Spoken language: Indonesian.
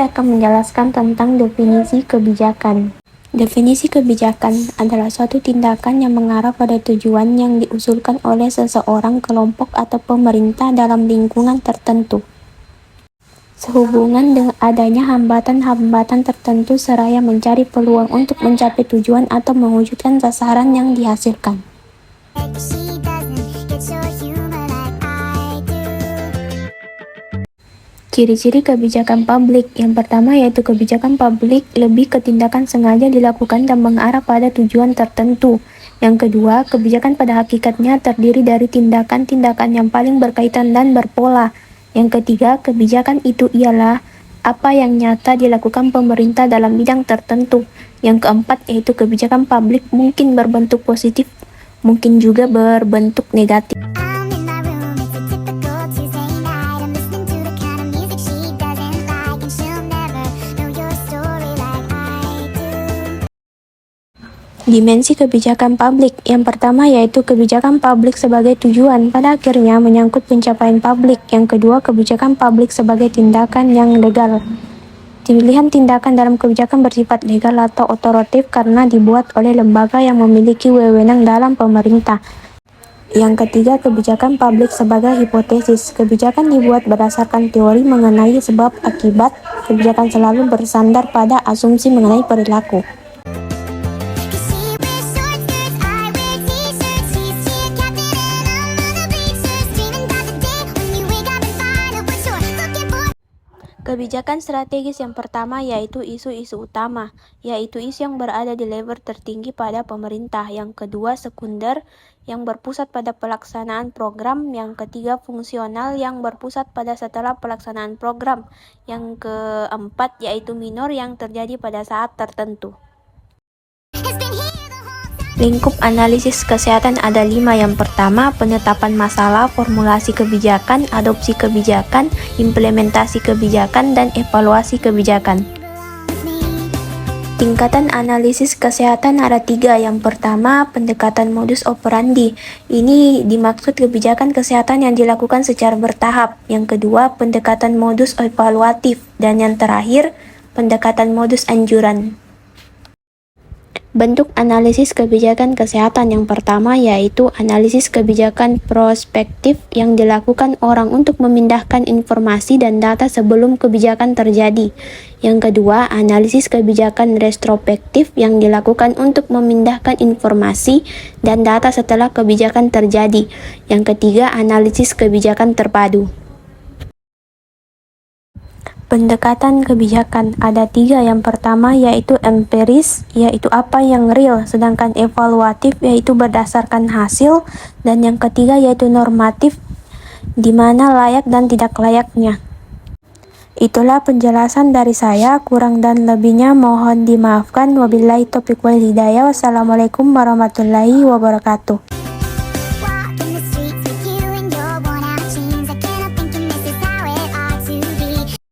saya akan menjelaskan tentang definisi kebijakan. Definisi kebijakan adalah suatu tindakan yang mengarah pada tujuan yang diusulkan oleh seseorang, kelompok, atau pemerintah dalam lingkungan tertentu. Sehubungan dengan adanya hambatan-hambatan tertentu seraya mencari peluang untuk mencapai tujuan atau mewujudkan sasaran yang dihasilkan. Ciri-ciri kebijakan publik. Yang pertama yaitu kebijakan publik lebih ke tindakan sengaja dilakukan dan mengarah pada tujuan tertentu. Yang kedua, kebijakan pada hakikatnya terdiri dari tindakan-tindakan yang paling berkaitan dan berpola. Yang ketiga, kebijakan itu ialah apa yang nyata dilakukan pemerintah dalam bidang tertentu. Yang keempat yaitu kebijakan publik mungkin berbentuk positif, mungkin juga berbentuk negatif. Dimensi kebijakan publik. Yang pertama yaitu kebijakan publik sebagai tujuan, pada akhirnya menyangkut pencapaian publik. Yang kedua, kebijakan publik sebagai tindakan yang legal. Pilihan tindakan dalam kebijakan bersifat legal atau otoritatif karena dibuat oleh lembaga yang memiliki wewenang dalam pemerintah. Yang ketiga, kebijakan publik sebagai hipotesis. Kebijakan dibuat berdasarkan teori mengenai sebab akibat. Kebijakan selalu bersandar pada asumsi mengenai perilaku. Kebijakan strategis yang pertama yaitu isu-isu utama, yaitu isu yang berada di level tertinggi pada pemerintah. Yang kedua, sekunder, yang berpusat pada pelaksanaan program. Yang ketiga, fungsional, yang berpusat pada setelah pelaksanaan program. Yang keempat, yaitu minor, yang terjadi pada saat tertentu. Lingkup analisis kesehatan ada 5. Yang pertama, penetapan masalah, formulasi kebijakan, adopsi kebijakan, implementasi kebijakan, dan evaluasi kebijakan. Tingkatan analisis kesehatan ada 3. Yang pertama, pendekatan modus operandi. Ini dimaksud kebijakan kesehatan yang dilakukan secara bertahap. Yang kedua, pendekatan modus evaluatif. Dan yang terakhir, pendekatan modus anjuran. Bentuk analisis kebijakan kesehatan yang pertama yaitu analisis kebijakan prospektif yang dilakukan orang untuk memindahkan informasi dan data sebelum kebijakan terjadi. Yang kedua, analisis kebijakan retrospektif yang dilakukan untuk memindahkan informasi dan data setelah kebijakan terjadi. Yang ketiga, analisis kebijakan terpadu. Pendekatan kebijakan ada 3. Yang pertama yaitu empiris, yaitu apa yang real, sedangkan evaluatif yaitu berdasarkan hasil, dan yang ketiga yaitu normatif, di mana layak dan tidak layaknya. Itulah penjelasan dari saya, kurang dan lebihnya mohon dimaafkan. Wabillahi taufiq wal hidayah. Wassalamualaikum warahmatullahi wabarakatuh.